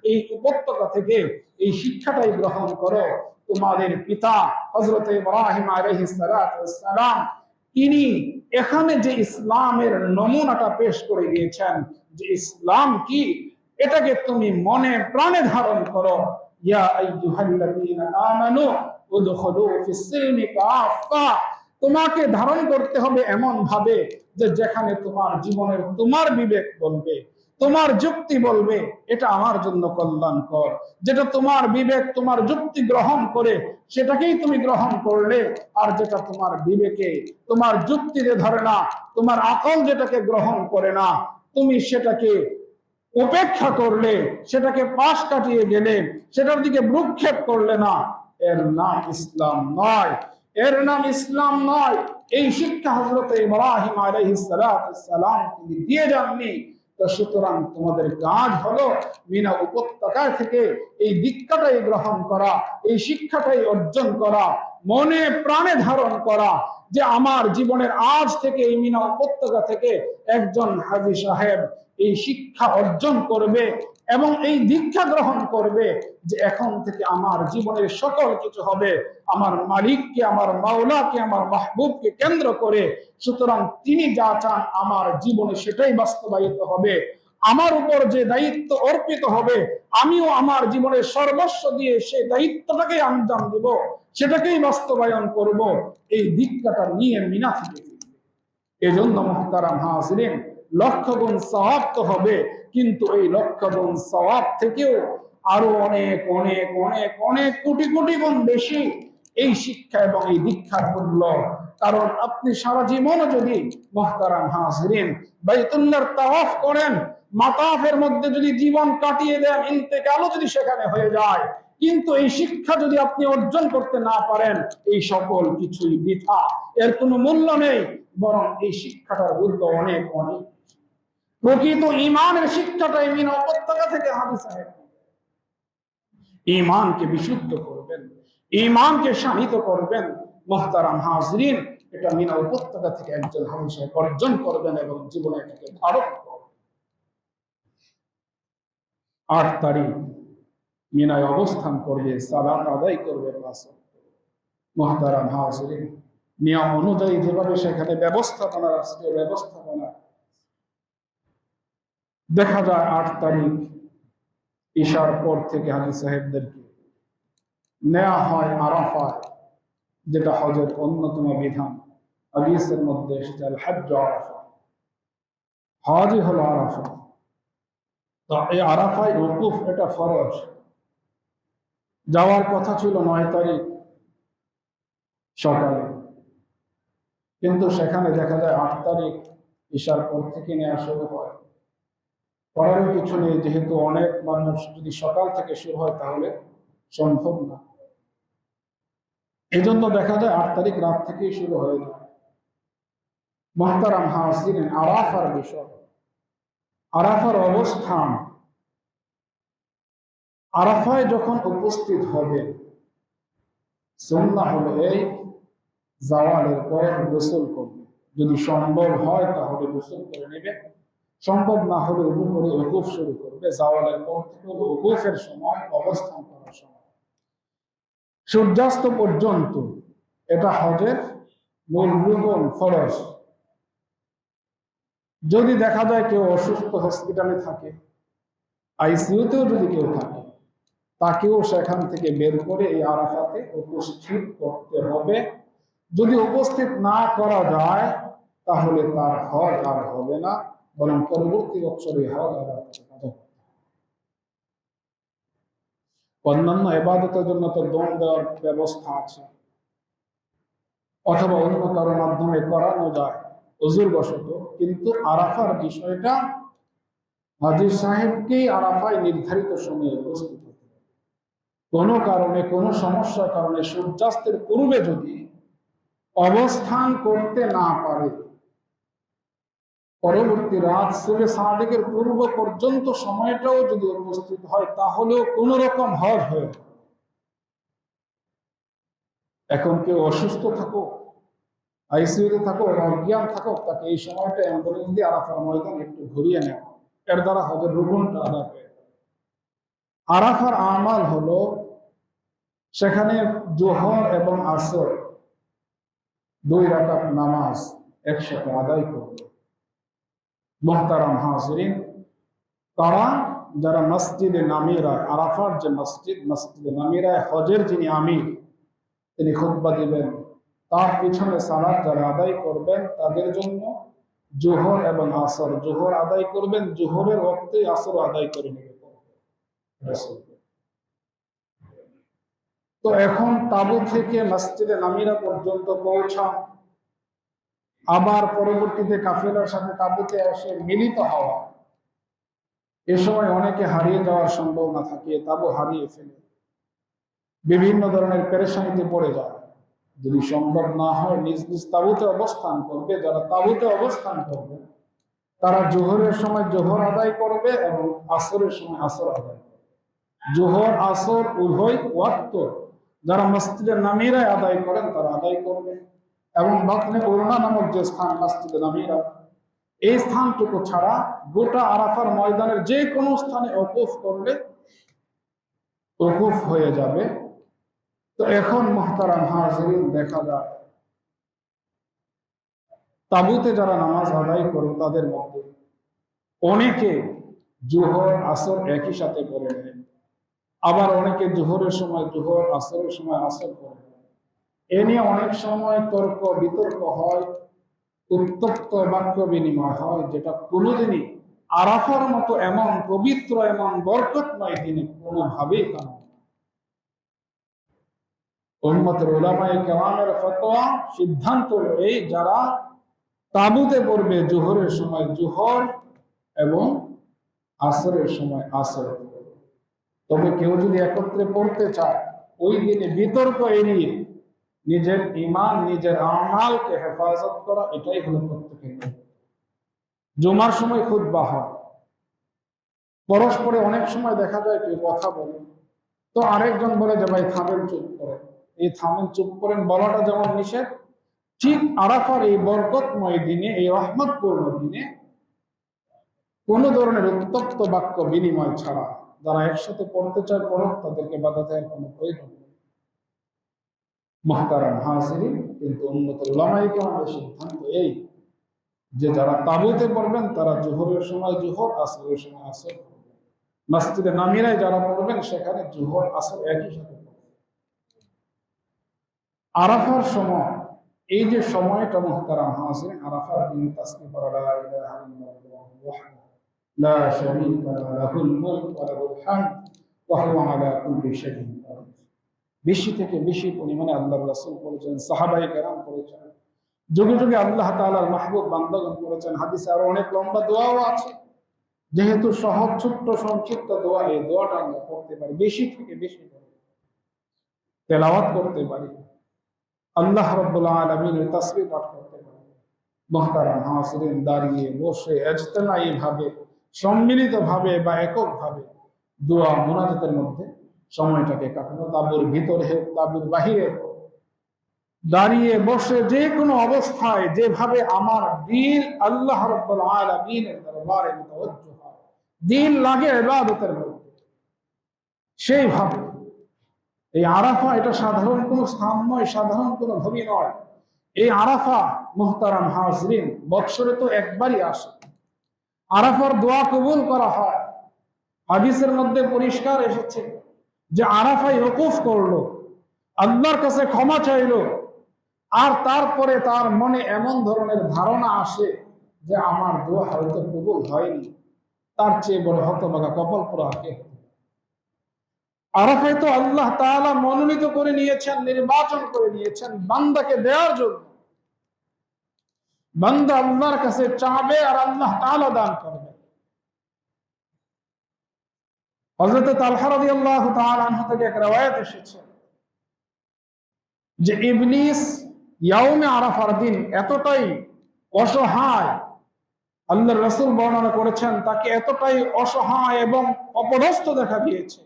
এই উপত্যকা থেকে এই শিক্ষাটাই গ্রহণ করো। তোমাদের পিতা হযরত ইব্রাহিম আলাইহিস সালাম তিনি এখানে যে ইসলামের নমুনাটা পেশ করে গিয়েছেন, যে ইসলাম কি, এটাকে তুমি মনে প্রাণে ধারণ করো। ইয়া আইয়ুহাল্লাযীনা আমানু উদখুলু ফিস-সিলমি কাফা, তোমাকে ধারণ করতে হবে এমন ভাবে যে যেখানে তোমার জীবনের তোমার বিবেক বলবে, তোমার যুক্তি বলবে এটা আমার জন্য কল্যাণকর, যেটা তোমার বিবেক তোমার যুক্তি গ্রহণ করে সেটাকেই তুমি গ্রহণ করলে, আর যেটা তোমার বিবেকে তোমার যুক্তিতে ধরে না, তোমার আকল যেটাকে গ্রহণ করে না, তুমি সেটাকে উপেক্ষা করলে, সেটাকে পাশ কাটিয়ে গেলে, সেটার দিকে ভ্রুক্ষেপ করলে না, এর নাম ইসলাম নয়, এর নাম ইসলাম নয়। এই শিক্ষা হযরত ইব্রাহিম আলাইহিস সালাম তিনি দিয়ে যাননি। তো সুতরাং তোমাদের কাজ হলো মিনা উপত্যকা থেকে এই দীক্ষাটাই গ্রহণ করা, এই শিক্ষাটাই অর্জন করা, মনে প্রাণে ধারণ করা যে আমার জীবনের আজ থেকে এই মিনা উপত্যকা থেকে একজন হাজী সাহেব এই শিক্ষা অর্জন করবে এবং এই দীক্ষা গ্রহণ করবে যে এখন থেকে আমার জীবনের সকল কিছু হবে আমার মালিককে, আমার মাওলাকে, আমার মাহবুবকে কেন্দ্র করে। সুতরাং তিনি যা চান আমার জীবনে সেটাই বাস্তবায়িত হবে। আমার উপর যে দায়িত্ব অর্পিত হবে আমিও আমার জীবনের সর্বস্ব দিয়ে সেই দায়িত্বটাকে আঞ্জাম দিব, সেটাকেই বাস্তবায়ন করব। এই দীক্ষাটা নিয়ে মিনা থেকে এজন্য মুহতারাম হাজিরিন, লক্ষ গুণ সওয়াব তো হবে, কিন্তু এই লক্ষ গুণ সওয়াব থেকেও আরো অনেক অনেক অনেক অনেক কোটি কোটি গুণ বেশি এই শিক্ষা এবং এই দীক্ষার মূল্য। কারণ আপনি সারা জীবন যদি মুহতারাম হাজিরিন বাইতুল্লাহর তাওয়াফ করেন, মাতাফের মধ্যে যদি জীবন কাটিয়ে দেন, ইন্তেকালও যদি সেখানে হয়ে যায়, কিন্তু এই শিক্ষা যদি আপনি অর্জন করতে না পারেন, এই সকল কিছুই বৃথা, এর কোনো মূল্য নেই। বরং এই শিক্ষাটার মূল্য অনেক অনেক। প্রকৃত ঈমানের শিক্ষাটাই মিনা উপত্যকা থেকে হাজী সাহেব ঈমানকে বিশুদ্ধ করবেন, ঈমানকে শানিত করবেন। মুহতারাম হাজিরিন, এটা মিনা উপত্যকা থেকে একজন হাজী সাহেব অর্জন করবেন এবং জীবনে এটাকে ধারণ করবেন। 8 তারিখ মিনায় অবস্থান করবে, সালাত আদায় করবে 5 ওয়াক্ত। মুহতারাম হাজিরিন, নিয়ম অনুযায়ী যেভাবে সেখানে ব্যবস্থাপনা, রাষ্ট্রীয় ব্যবস্থাপনা দেখা যায়, 8 তারিখ ঈশার পর থেকে হাজী সাহেবদেরকে নেওয়া হয় আরাফায়, যেটা হজের অন্যতম বিধান। হাদিসের মধ্যে এসেছে আল হজ্জ আরাফা, হজই হলো আরাফা। তো এই আরাফায় ওকুফ এটা ফরজ। যাওয়ার কথা ছিল 9 তারিখ সকালে, কিন্তু সেখানে দেখা যায় 8 তারিখ ঈশার পর থেকে নেওয়া শুরু হয়। করার কিছু নেই, যেহেতু অনেক মানুষ, যদি সকাল থেকে শুরু হয় তাহলে সম্ভব না। এই জন্য দেখা যায় 8 তারিখ রাত থেকেই শুরু হয়ে যায়। মুহতারাম হাজিরিন, আরাফার বিষয়, আরাফার অবস্থান, আরাফায় যখন উপস্থিত হবে, সুন্নাহ হলো এই জাওয়ালের পর গোসল করবে। যদি সম্ভব হয় তাহলে গোসল করে নেবে, সম্ভব না হলে উযু করে ওকুফ শুরু করবে। জাওয়ালের পর থেকে ওকুফের সময়, অবস্থান করার সময় সূর্যাস্ত পর্যন্ত, এটা হজের মূল রুকন, ফরজ। যদি দেখা যায় কেউ অসুস্থ, হসপিটালে থাকে, আইসিইউতেও যদি কেউ থাকে, তাকেও সেখান থেকে বের করে এই আরাফাতে উপস্থিত করতে হবে। যদি উপস্থিত না করা যায় তাহলে তার হজ আর হবে না, বরং পরবর্তী বছরে হজ আর অন্যান্য ইবাদতের জন্য তো দম দেওয়ার ব্যবস্থা আছে, অথবা অন্য কারোর মাধ্যমে করানো যায় ওযুর বশত, কিন্তু আরাফার বিষয়টা হাজী সাহেবকেই আরাফায় নির্ধারিত সময়ে উপস্থিত হতে হবে। কোনো কারণে, কোনো সমস্যার কারণে সূর্যাস্তের পূর্বে যদি অবস্থান করতে না পারে, পরবর্তী রাত সুবে সাদিকের পূর্ব পর্যন্ত সময়টাও যদি উপস্থিত হয়, তাহলেও কোন রকম হজ হয়ে। এখন কেউ অসুস্থ থাকো, আইসিইউতে থাকো, অজ্ঞান থাকো, তাকে এই সময়টা অ্যাম্বুলেন্স দিয়ে আরাফার ময়দান একটু ঘুরিয়ে নেওয়া, এর দ্বারা হজের রুকুনটা আদায় হয়ে যাবে। আরাফার আমাল হলো সেখানে জোহর এবং আসর 2 রাকাত নামাজ একসাথে আদায় করবে। মুহতারাম হাজিরিন, তারা যারা মসজিদে নামিরায়, আরাফার যে মসজিদ, মসজিদে নামিরায় হজের যিনি আমির, তিনি খুতবা দিবেন। তার পিছনে সালাত যারা আদায় করবেন তাদের জন্য জোহর এবং আসর, জোহর আদায় করবেন, জোহরের ওয়াক্তে আসর আদায় করে নেবেন। তো এখন তাবু থেকে মসজিদে নামিরা পর্যন্ত পৌঁছা, আবার পরবর্তীতে কাফেলার সাথে তাবুতে এসে মিলিত হওয়া, এ সময় অনেকে হারিয়ে যাওয়ার সম্ভাবনা থাকে, তাবু হারিয়ে ফেলে, বিভিন্ন ধরনের পেরেশানিতে পড়ে যায়। যদি সম্ভব না হয় নিজ নিজ তাবুতে অবস্থান করবে। যারা তাবুতে অবস্থান করবে তারা জোহরের সময় জোহর আদায় করবে এবং আসরের সময় আসর আদায় করবে। জোহর আসর উভয় ওয়াক্ত যারা মসজিদে নামিরায় আদায় করেন তারা আদায় করবে। এবং বাতনে উরনা নামক যে স্থান মসজিদে নামিরা, এই স্থানটুকু ছাড়া গোটা আরাফার ময়দানের যে কোনো স্থানে ওকুফ করলে ওকুফ হয়ে যাবে। তো এখন মুহতারাম হাজিরিন, দেখা যায় তাবুতে যারা নামাজ আদায় করে তাদের মধ্যে অনেকে জোহর আসর একই সাথে পড়ে নেয়, আবার অনেকে জোহরের সময় জোহর, আসরের সময় আসর পড়ে নেয়। এ নিয়ে অনেক সময় তর্ক বিতর্ক হয়, উত্তপ্ত বাক্য বিনিময় হয়, যেটা কোনোদিনই আরাফার মতো এমন পবিত্র, এমন বরকতময় দিনে কোনোভাবেই কারণ। উম্মতের উলামায়ে কেরামের ফতোয়া, সিদ্ধান্ত এই, যারা তাবুতে পড়বে জোহরের সময় জোহর এবং আসরের সময় আসর। তবে কেউ যদি একত্রে পড়তে চায়, ওই দিনে বিতর্ক এড়িয়ে নিজের ঈমান, নিজের আমালকে হেফাজত করা, এটাই হলো প্রত্যেকের। জুমার সময় খুতবা হয়, পরস্পরে অনেক সময় দেখা যায় কেউ কথা বলে, তো আরেকজন বলে যে ভাই থামেন, চুপ করেন। এই থামেন, চুপ করেন বলাটা যেমন নিষেধ, ঠিক আরাফার এই বরকতময় দিনে, এই রহমতপূর্ণ দিনে কোন ধরনের উত্তপ্ত বাক্য বিনিময় ছাড়া যারা একসাথে পড়তে চায় পড়ক, তাদেরকে বাধা দেওয়ার কোনো প্রয়োজন নেই। মুহতারাম হাজিরিন, কিন্তু উম্মত উলামায়ে কেরামের সিদ্ধান্ত এই যে যারা তাবুতে পড়বেন তারা জোহরের সময় জোহর, আসরের সময় আসর। মসজিদে নামিরায় যারা পড়বেন সেখানে জোহর আসর একই সাথে পড়বেন। আরাফার সময়, এই যে সময়টা মুহতারাম হাজিরিন, আরাফার দিনে তাসবিহ পড়া, লা ইলাহা ইল্লাল্লাহু ওয়াহদাহু লা শারীকা লাহুল মুলকু ওয়া লাহুল হামদ ওয়া হুয়া আলা কুল্লি শাইইন কাদির। বেশি থেকে বেশি পরিমাণে আল্লাহর রাসূল বলেছেন, সাহাবায়ে কেরাম বলেছেন, যুগে যুগে আল্লাহ তাআলার মাহবুব বান্দাগণ করেছেন। হাদিসে আরো অনেক লম্বা দোয়াও আছে, যেহেতু সহজ ছোট্ট সংক্ষিপ্ত দোয়া, এই দোয়াটা আমরা পড়তে পারি, বেশি থেকে বেশি তেলাওয়াত করতে পারি, আল্লাহ রাব্বুল আলামিনের তাসবিহ পাঠ করতে পারি। মুহতারাম হাজিরিন, দাঁড়িয়ে বসে ইজতিমাই ভাবে, সম্মিলিত ভাবে বা একক ভাবে দোয়া মুনাজাতের মধ্যে সময়টাকে কাটানো, তাবুর ভিতরে হোক তাবুর বাহিরে হোক, দাঁড়িয়ে বসে যে কোনো অবস্থায় যেভাবে আমার দিল আল্লাহ রাব্বুল আলামিনের দরবারে মুতাওয়াজ্জিহ হয়, দিল লাগে ইবাদতের মধ্যে, সেইভাবে এই আরাফা, এটা সাধারণ কোনো স্থান নয়, সাধারণ কোনো ভূমি নয়। এই আরাফা মুহতারাম হাজিরিন, বৎসরে তো একবারই আসে। আরাফার দোয়া কবুল করা হয়। হাদিসের মধ্যে পরিষ্কার এসেছে যে আরাফায় ওকুফ করলো, আল্লাহর কাছে ক্ষমা চাইলো, আর তারপরে তার মনে এমন ধরনের ধারণা আসে যে আমার দোয়া হয়তো কবুল হয়নি, তার চেয়ে বড় হতভাগা কপাল পোড়া কে? আরাফায় তো আল্লাহ তাআলা মনোনীত করে নিয়েছেন, নির্বাচন করে নিয়েছেন বান্দাকে দেওয়ার জন্য। বান্দা আল্লাহর কাছে চাবে আর আল্লাহ তাআলা দান করবে। হযরত তালহা রাদিয়াল্লাহু তাআলা আনহু থেকে এক রওয়ায়াত এসেছে যে ইবলিস ইয়াউমে আরাফার দিন এতটাই অসহায়, আল্লাহর রাসূল বর্ণনা করেছেন তাকে এতটাই অসহায় এবং অপদস্থ দেখা গিয়েছে,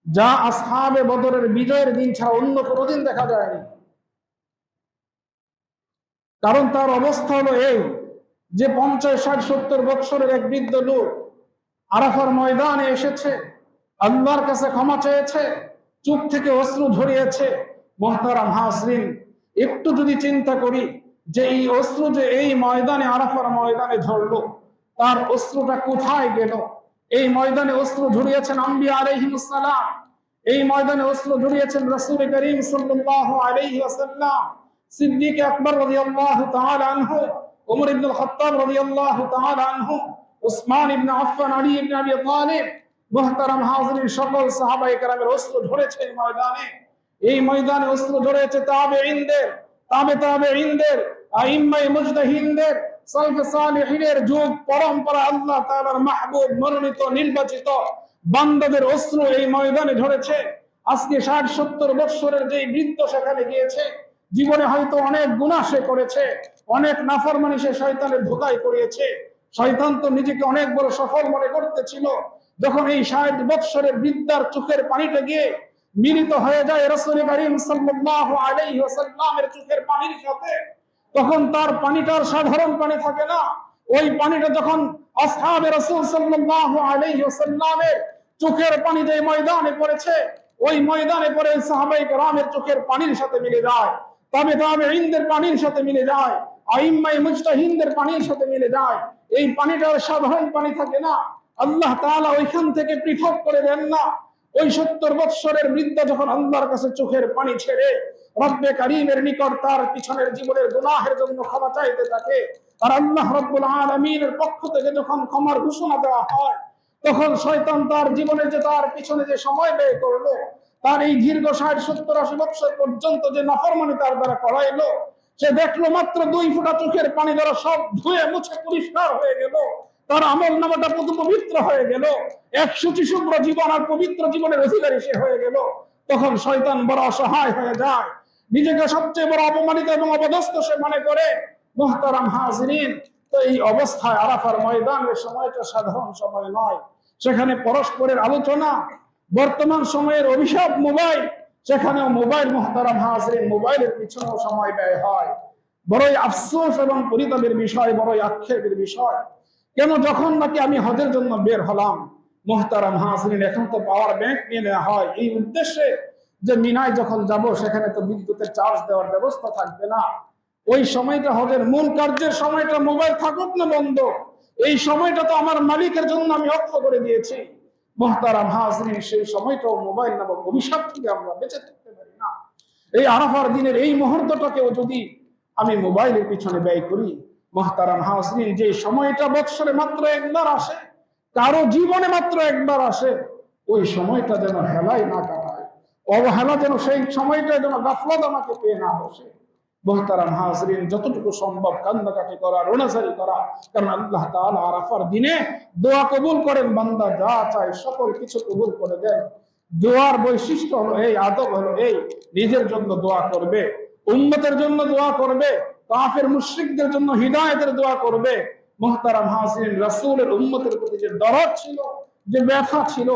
যা আসহাবে বদরের বিজয়ের দিন ছাড়া অন্য কোনো দিন দেখা যায়নি। কারণ তার অবস্থা হলো এই যে 50, 60, 70 বছরের এক বৃদ্ধ লোক আরাফার ময়দানে এসেছে, আল্লাহর কাছে ক্ষমা চেয়েছে, চোখ থেকে অশ্রু ঝরিয়েছে। মুহতারাম হাজিরিন, একটু যদি চিন্তা করি যে এই অশ্রু যে এই ময়দানে, আরাফার ময়দানে ঝরলো, তার অশ্রুটা কোথায় গেল? এই ময়দানে অস্ত্র ঝরিয়েছেন আম্বিয়া আলাইহিস সালাম, এই ময়দানে অস্ত্র ঝরিয়েছেন রাসূল করিম সাল্লাল্লাহু আলাইহি ওয়াসাল্লাম, সিদ্দিক আকবর রাদিয়াল্লাহু তাআলা আনহু, ওমর ইবনে খাত্তাব রাদিয়াল্লাহু তাআলা আনহু, উসমান ইবনে আফফান, আলী ইবনে আবি তালিব, মুহতারাম হাজিরিন, সকল সাহাবায়ে কেরামের অস্ত্র ঝরেছে এই ময়দানে। এই ময়দানে অস্ত্র ঝরেছে তাবেঈনদের, তাবেঈনদের, আইম্মায়ে মুজতাহিদদের, সালফে সালেহিনের যুগ পরম্পরা, আল্লাহ তাআলার মাহবুব মনোনীত নির্বাচিত বান্দাদের অস্ত্র এই ময়দানে ঝরেছে। আজকে 60-70 বছরের যে বৃদ্ধ সেখানে গিয়েছে, জীবনে হয়তো অনেক গুনাহ সে করেছে, অনেক নাফরমানি সে শয়তানের ধোঁকায় পড়িয়েছে। শয়তান তো নিজেকে অনেক বড় সফল মনে করতেছিল। যখন এই 60 বছরের বৃদ্ধার চোখের পানিটা গিয়ে মিলিত হয়ে যায় রাসূল করিম সাল্লাল্লাহু আলাইহি ওয়াসাল্লামের চোখের পানির সাথে, তখন তার পানিটার সাধারণ পানি থাকে না। ওই পানিটা যখন আসহাবে রাসূল সাল্লাল্লাহু আলাইহি ওয়াসাল্লামের চোখের পানি যে ময়দানে পড়েছে, ওই ময়দানে পড়ে সাহাবায়ে কেরামের চোখের পানির সাথে মিলে যায়, তাবেঈনদের পানির সাথে মিলে যায়, আইম্মায়ে মুজতাহিদদের পানির সাথে মিলে যায়। এই পানিটার সাধারণ পানি থাকে না। আল্লাহ তাআলা ওইখান থেকে পৃথক করে দেন না। ওই 70 বছরের বৃদ্ধা যখন আল্লাহর কাছে চোখের পানি ছেড়ে রব্বে কারীমের নিকট তার পিছনের জীবনের গুনাহের জন্য ক্ষমা চাইতে থাকে, আর আল্লাহ রাব্বুল আলামিনের পক্ষ থেকে যখন ক্ষমার ঘোষণা দেওয়া হয়, তখন শয়তান তার জীবনে যে তার পিছনে যে সময় ব্যয় করলো, তার এই দীর্ঘ 60-70-80 বছর পর্যন্ত যে নাফরমানি তার দ্বারা করাইলো, সে দেখলো মাত্র 2 ফোঁটা চোখের পানি দ্বারা সব ধুয়ে মুছে পরিষ্কার হয়ে গেল, তার আমল নামাটা পবিত্র হয়ে গেল, 100টি শুভ্র জীবন আর পবিত্র জীবনের অধিকারী সে হয়ে গেল। তখন শয়তান বড় অসহায় হয়ে যায়, নিজেকে সবচেয়ে বড় অপমানিত এবং অপদস্থ সে মনে করে। মুহতারাম হাজিরিন, তো এই অবস্থায় আরাফার ময়দানের সময়টা সাধারণ সময় নয়। সেখানে পরস্পরের আলোচনা, বর্তমান সময়ের অভিশাপ মোবাইল, সেখানেও মোবাইল, মুহতারাম হাজিরিন, মোবাইলের পিছনেও সময় ব্যয় হয়। বড়ই আফসোস এবং পরিতাপের বিষয়, বড়ই আক্ষেপের বিষয়। কেন যখন নাকি আমি হজের জন্য বের হলাম, মুহতারাম হাজিরিন, এখন তো পাওয়ার ব্যাংক নিয়ে নেওয়া হয় এই উদ্দেশ্যে যে মিনায় যখন যাব সেখানে তো বিদ্যুতের চার্জ দেওয়ার ব্যবস্থা থাকবে না। ওই সময়টা হজের মূল কার্যের সময়টা মোবাইল থাকুক না বন্ধ, এই সময়টা তো আমার মালিকের জন্য আমি অক্ষ করে দিয়েছি। মুহতারাম হাজিরিন, সেই সময়টাও মোবাইল নামক অভিশাপ থেকে আমরা বেঁচে থাকতে পারি না। এই আরাফার দিনের এই মুহূর্তটাকেও যদি আমি মোবাইলের পিছনে ব্যয় করি, মুহতারাম হাজিরিন, যে সময়টা বৎসরে মাত্র একবার আসে, কারো জীবনে মাত্র একবার আসে, ওই সময়টা যেন হেলায় না কাটায়, অবহেলা যেন সেই সময়টা যেন গাফলাত আমাকে পেয়ে না বসে। মুহতারাম হাজিরিন, যতটুকু সম্ভব কান্নাকাটি করা, রোনাজারি করা, কারণ আল্লাহ তাআলা আরাফার দিনে দোয়া কবুল করেন, বান্দা যা চায় সকল কিছু কবুল করে দেন। দোয়ার বৈশিষ্ট্য হলো এই, আদব হলো এই, নিজের জন্য দোয়া করবে, উম্মতের জন্য দোয়া করবে, কাফের মুশরিকদের জন্য হিদায়াতের দোয়া করবে। মুহতারাম হাজিরিন, রাসূলের উম্মতের প্রতি যে দরদ ছিল, যে ব্যথা ছিল,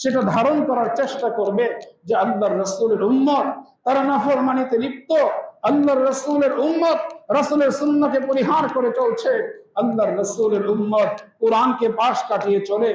সেটা ধারণ করার চেষ্টা করবে যে আল্লাহর রাসূলের উম্মত তারা নাফরমানিতে লিপ্ত, আল্লাহর রাসূলের উম্মত রাসূলের সুন্নাহকে পরিহার করে চলছে, আল্লাহর রাসূলের উম্মত কোরআনকে পাশ কাটিয়ে চলে।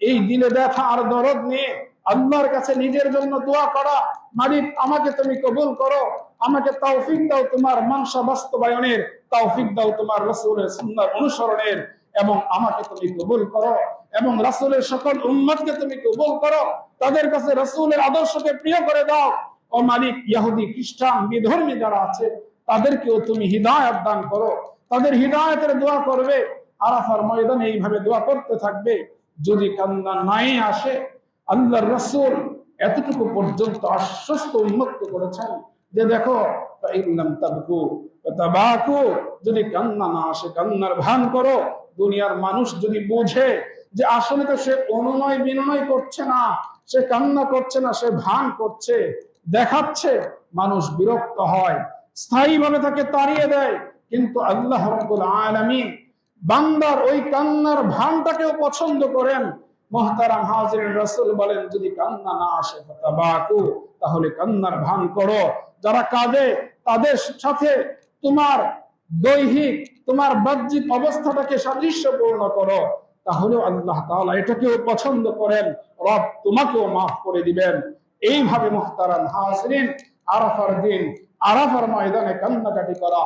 এই দিলে ব্যথা আর দরদ নিয়ে আল্লাহর কাছে নিজের জন্য দোয়া করা, মালিক আমাকে তুমি কবুল করো, আমাকে তৌফিক দাও তোমার মানসা বাস্তবায়নের, তৌফিক দাও তোমার রাসূলের সুন্নাহ অনুসরণের, এবং আমাকে তুমি কবুল করো এবং রাসূলের সকল উম্মতকে তুমি কবুল করো, তাদের কাছে রাসূলের আদর্শকে প্রিয় করে দাও। ও মালিক, ইহুদি খ্রিস্টান বিধর্মী যারা আছে তাদেরকেও তুমি হিদায়াত দান করো, তাদের হিদায়াতের দোয়া করবে। আরাফার ময়দানে এইভাবে দোয়া করতে থাকবে। যদি কান্না নাই আসে, আল্লাহর রাসূল এতটুকু পর্যন্ত আশ্বস্ত উন্মুক্ত করেছেন যে দেখো, ইল্লাম তাবকু তাবাকু, যদি কান্না না আসে কান্নার ভান করো। দুনিয়ার মানুষ যদি বুঝে যে আসলে তো সে অনুনয় বিনয় করছে না, সে কান্না করছে না, সে ভান করছে, দেখাচ্ছে, মানুষ বিরক্ত হয়, স্থায়ীভাবে তাকে তাড়িয়ে দেয়। কিন্তু আল্লাহ রাব্বুল আলামিন বান্দার ওই কান্নার ভানটাকেও পছন্দ করেন। মুহতারাম হাজিরিন, রাসূল বলেন যদি কান্না না আসে তাবাকু, তাহলে কান্নার ভান করো। যারা কাঁদে তাদের সাথে তোমার দৈহিক, তোমার বাহ্যিক অবস্থাটাকে সাদৃশ্যপূর্ণ করো, তাহলেও আল্লাহ তাআলা এটাকেও পছন্দ করেন, রব তোমাকেও মাফ করে দিবেন। এইভাবে মুহতারাম হাজিরিন, আরাফার দিন, আরাফার ময়দানে কান্নাকাটি করা,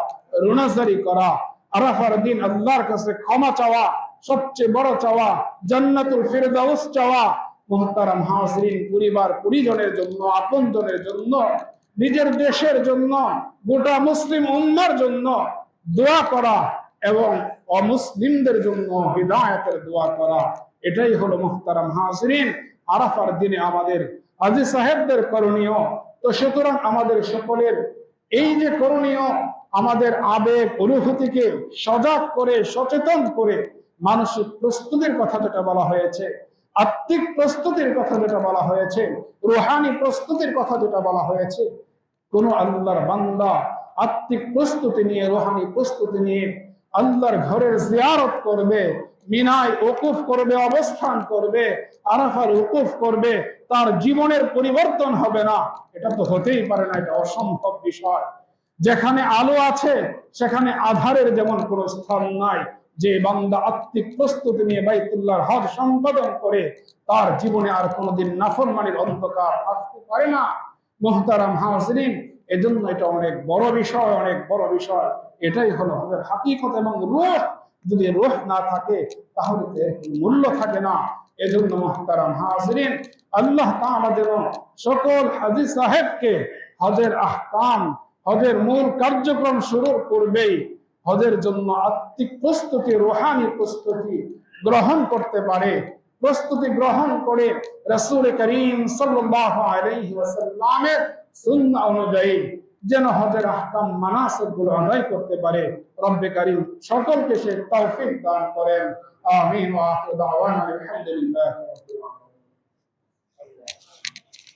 রোনাজারি করা, আরাফার দিন আল্লাহর কাছে ক্ষমা চাওয়া, সবচেয়ে বড় চাওয়া জান্নাতুল ফিরদাউস চাওয়া। মুহতারাম হাজরিন, পরিবার পরিজনের জন্য, আপনজনের জন্য, নিজের দেশের জন্য, গোটা মুসলিম উম্মার জন্য দোয়া করা এবং অমুসলিমদের জন্য হিদায়াতের দোয়া করা, এটাই হলো মুহতারাম হাজরিন আরাফার দিনে আমাদের হাজী সাহেবদের করণীয়। তো সুতরাং আমাদের সকলের এই যে করণীয়, আমাদের আবেগ অনুভূতিকে সজাগ করে, সচেতন করে, মানসিক প্রস্তুতির কথা যেটা বলা হয়েছে, আত্মিক প্রস্তুতির কথা যেটা বলা হয়েছে, রুহানি প্রস্তুতির কথা যেটা বলা হয়েছে, কোন আল্লাহর বান্দা আত্মিক প্রস্তুতি নিয়ে, রুহানি প্রস্তুতি নিয়ে আল্লাহর ঘরের জিয়ারত করবে, মিনায় ওকুফ করবে, অবস্থান করবে, আরাফার ওকুফ করবে, তার জীবনের পরিবর্তন হবে না? এটা তো হতেই পারে না, এটা অসম্ভব বিষয়। যেখানে আলো আছে সেখানে আধারের যেমন কোনো স্থান নাই। যে বান্দা আত্মিক প্রস্তুতি নিয়ে বাইতুল্লাহর হজ সম্পাদন করে, তার জীবনে আর কোনোদিন নাফরমানির অন্ধকার আসতে পারে না। মুহতারাম হাজরিন, এজন্য এটা অনেক বড় বিষয়, অনেক বড় বিষয়। এটাই হলো হজের হাকিকত। এবং রূহ, যদি রূহ না থাকে তাহলে তো এর কোনো মূল্য থাকে না। এজন্য মুহতারাম হাজরিন, আল্লাহ তাআলা যেন সকল হাজী সাহেবকে হজের আহকাম, হজের মূল কার্যক্রম শুরুর পূর্বেই হজের জন্য আত্মিক প্রস্তুতি, রুহানি প্রস্তুতি গ্রহণ করতে পারে। প্রস্তুতি গ্রহণ করে রাসূল করিম সাল্লাল্লাহু আলাইহি ওয়াসাল্লামের সুন্নাহ অনুযায়ী যেন হজের আহকাম, মানাসিক গুলো আদায় করতে পারে। রব্বে কারীম সকলকে সে তৌফিক দান করেন। আমিন ওয়া আখিরু দাওয়ানা আলহামদুলিল্লাহি রাব্বিল আলামিন।